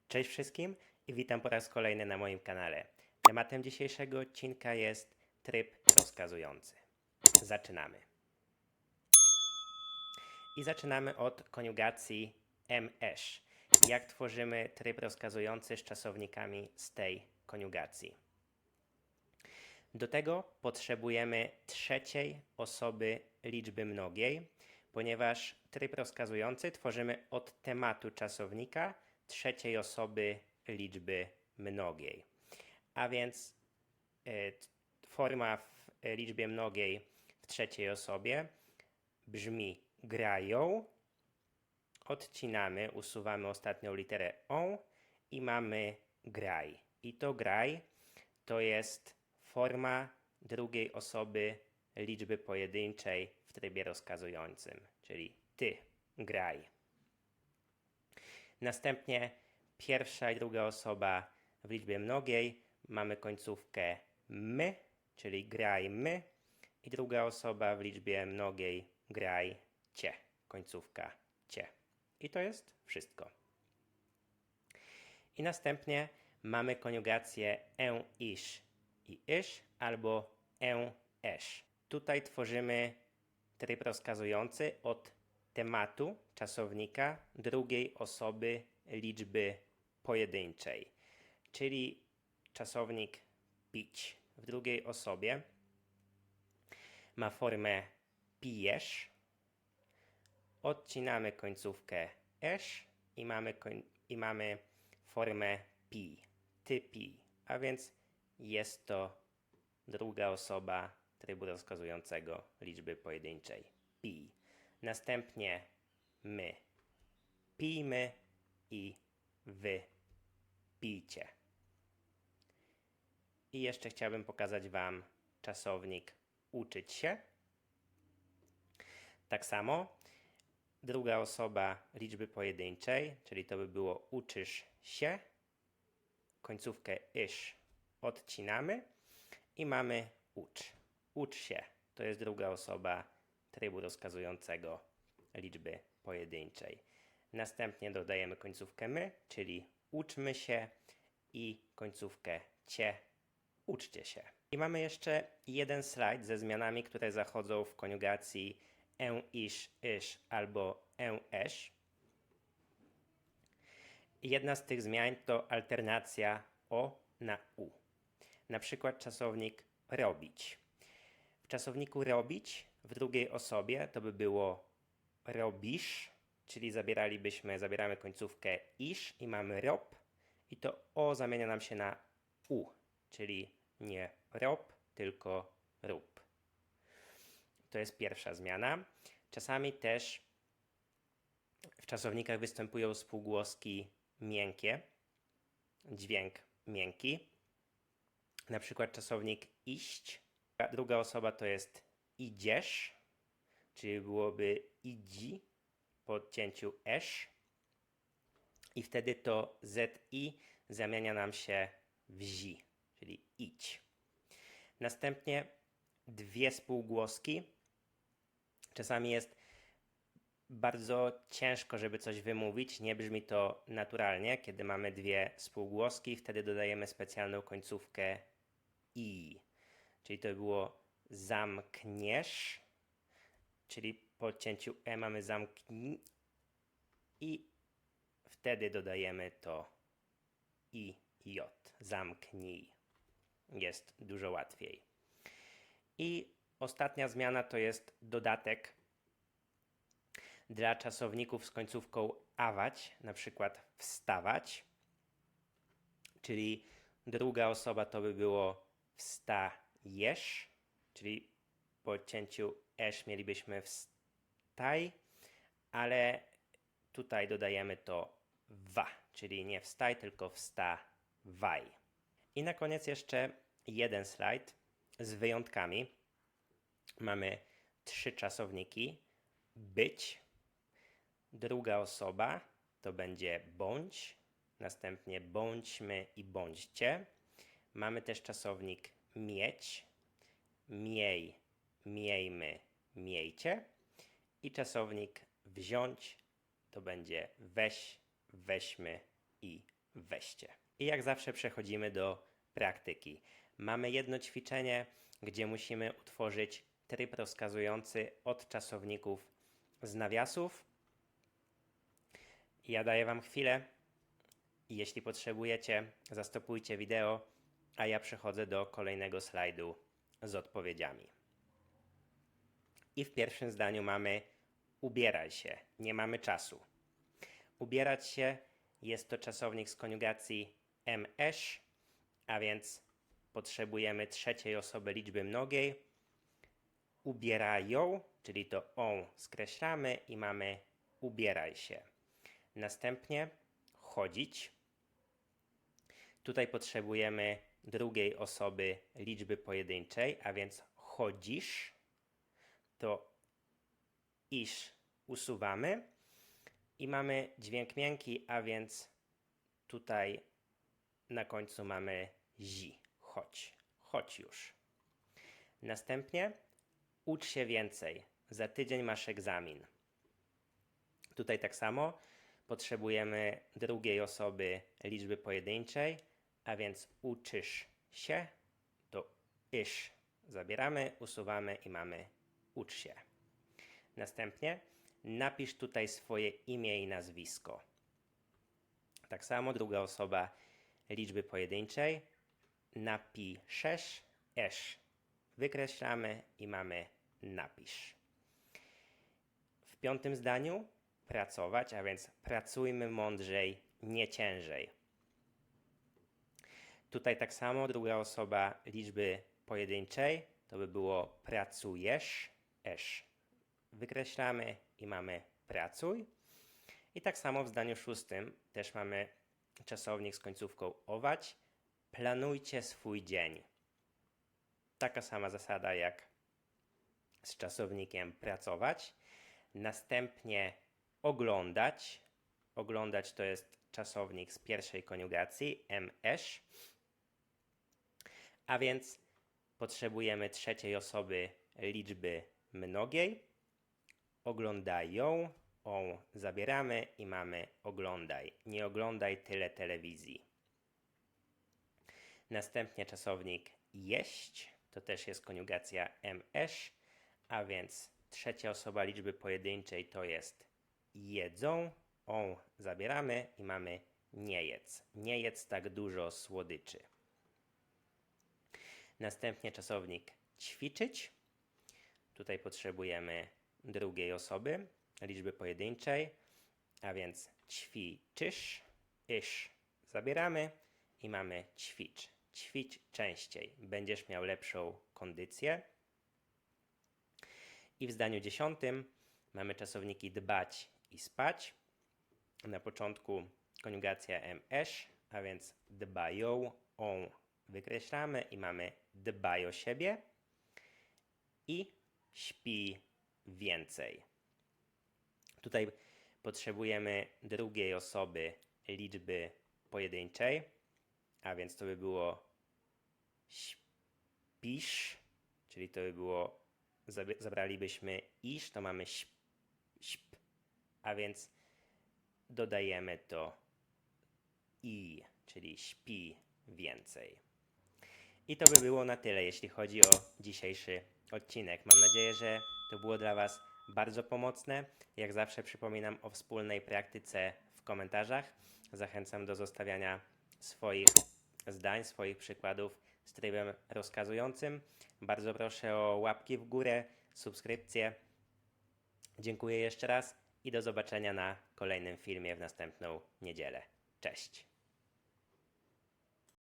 Cześć wszystkim i witam po raz kolejny na moim kanale. Tematem dzisiejszego odcinka jest tryb rozkazujący. Zaczynamy. I zaczynamy od koniugacji ms. Jak tworzymy tryb rozkazujący z czasownikami z tej koniugacji. Do tego potrzebujemy trzeciej osoby liczby mnogiej, ponieważ tryb rozkazujący tworzymy od tematu czasownika trzeciej osoby liczby mnogiej. A więc forma w liczbie mnogiej w trzeciej osobie brzmi grają, odcinamy, usuwamy ostatnią literę o i mamy graj. I to graj to jest forma drugiej osoby liczby pojedynczej w trybie rozkazującym, czyli ty graj. Następnie pierwsza i druga osoba w liczbie mnogiej mamy końcówkę my, czyli graj my, i druga osoba w liczbie mnogiej graj cie, końcówka cie. I to jest wszystko. I następnie mamy koniugację isz i isz albo esz. Tutaj tworzymy tryb rozkazujący od tematu czasownika drugiej osoby liczby pojedynczej, czyli czasownik pić w drugiej osobie ma formę pijesz, odcinamy końcówkę esz i mamy formę pi, ty pi, a więc jest to druga osoba trybu rozkazującego liczby pojedynczej pi. Następnie my pijmy i wy pijcie. I jeszcze chciałbym pokazać Wam czasownik uczyć się. Tak samo druga osoba liczby pojedynczej, czyli to by było uczysz się, końcówkę isz odcinamy i mamy ucz. Ucz się to jest druga osoba trybu rozkazującego liczby pojedynczej. Następnie dodajemy końcówkę my, czyli uczmy się i końcówkę cie, uczcie się. I mamy jeszcze jeden slajd ze zmianami, które zachodzą w koniugacji isz, isz albo esz. Jedna z tych zmian to alternacja o na u. Na przykład czasownik robić. W czasowniku robić w drugiej osobie to by było robisz, czyli zabieramy końcówkę isz i mamy rob i to o zamienia nam się na u, czyli nie rob, tylko rób. To jest pierwsza zmiana. Czasami też w czasownikach występują spółgłoski miękkie, dźwięk miękki. Na przykład czasownik iść, a druga osoba to jest idziesz, czyli byłoby idzi po odcięciu esz i wtedy to zi zamienia nam się w zi, czyli idź. Następnie dwie spółgłoski. Czasami jest bardzo ciężko, żeby coś wymówić, nie brzmi to naturalnie, kiedy mamy dwie spółgłoski, wtedy dodajemy specjalną końcówkę i, czyli to było zamkniesz, czyli po odcięciu e mamy zamknij i wtedy dodajemy to i j, zamknij. Jest dużo łatwiej. I ostatnia zmiana to jest dodatek dla czasowników z końcówką awać, na przykład wstawać, czyli druga osoba to by było wstajesz, czyli po odcięciu esz mielibyśmy wstaj, ale tutaj dodajemy to wa, czyli nie wstaj, tylko wstawaj. I na koniec jeszcze jeden slajd z wyjątkami. Mamy trzy czasowniki. Być, druga osoba to będzie bądź, następnie bądźmy i bądźcie. Mamy też czasownik mieć, miej, miejmy, miejcie. I czasownik wziąć to będzie weź, weźmy i weźcie. I jak zawsze przechodzimy do praktyki. Mamy jedno ćwiczenie, gdzie musimy utworzyć tryb rozkazujący od czasowników z nawiasów. Ja daję Wam chwilę. Jeśli potrzebujecie, zastopujcie wideo, a ja przechodzę do kolejnego slajdu z odpowiedziami. I w pierwszym zdaniu mamy ubieraj się, nie mamy czasu. Ubierać się jest to czasownik z koniugacji MS, a więc potrzebujemy trzeciej osoby liczby mnogiej. Ubierają, czyli to on skreślamy i mamy ubieraj się. Następnie chodzić. Tutaj potrzebujemy drugiej osoby liczby pojedynczej, a więc chodzisz. To iż usuwamy i mamy dźwięk miękki, a więc tutaj na końcu mamy zi. Chodź. Chodź już. Następnie ucz się więcej. Za tydzień masz egzamin. Tutaj tak samo potrzebujemy drugiej osoby liczby pojedynczej, a więc uczysz się, to isz zabieramy, usuwamy i mamy ucz się. Następnie napisz tutaj swoje imię i nazwisko. Tak samo druga osoba liczby pojedynczej, napiszesz, esz. Wykreślamy i mamy napisz. W piątym zdaniu pracować, a więc pracujmy mądrzej, nie ciężej. Tutaj tak samo druga osoba liczby pojedynczej to by było pracujesz, esz. Wykreślamy i mamy pracuj. I tak samo w zdaniu szóstym też mamy czasownik z końcówką ować. Planujcie swój dzień. Taka sama zasada jak z czasownikiem pracować. Następnie oglądać. Oglądać to jest czasownik z pierwszej koniugacji MS. A więc potrzebujemy trzeciej osoby liczby mnogiej. Oglądają, on zabieramy i mamy oglądaj. Nie oglądaj tyle telewizji. Następnie czasownik jeść, to też jest koniugacja MS, a więc trzecia osoba liczby pojedynczej to jest jedzą, on zabieramy i mamy nie jedz. Nie jedz tak dużo słodyczy. Następnie czasownik ćwiczyć. Tutaj potrzebujemy drugiej osoby liczby pojedynczej, a więc ćwiczysz, isz zabieramy i mamy ćwicz. Ćwicz częściej, będziesz miał lepszą kondycję. I w zdaniu 10 mamy czasowniki dbać i spać. Na początku koniugacja MS, a więc dbają, on wykreślamy i mamy dbaj o siebie. I śpi więcej. Tutaj potrzebujemy drugiej osoby liczby pojedynczej, a więc to by było śpisz, czyli to by było, zabralibyśmy isz, to mamy śp, a więc dodajemy to i, czyli śpi więcej. I to by było na tyle, jeśli chodzi o dzisiejszy odcinek. Mam nadzieję, że to było dla Was bardzo pomocne. Jak zawsze przypominam o wspólnej praktyce w komentarzach. Zachęcam do zostawiania swoich zdań, swoich przykładów z trybem rozkazującym. Bardzo proszę o łapki w górę, subskrypcję. Dziękuję jeszcze raz i do zobaczenia na kolejnym filmie w następną niedzielę. Cześć!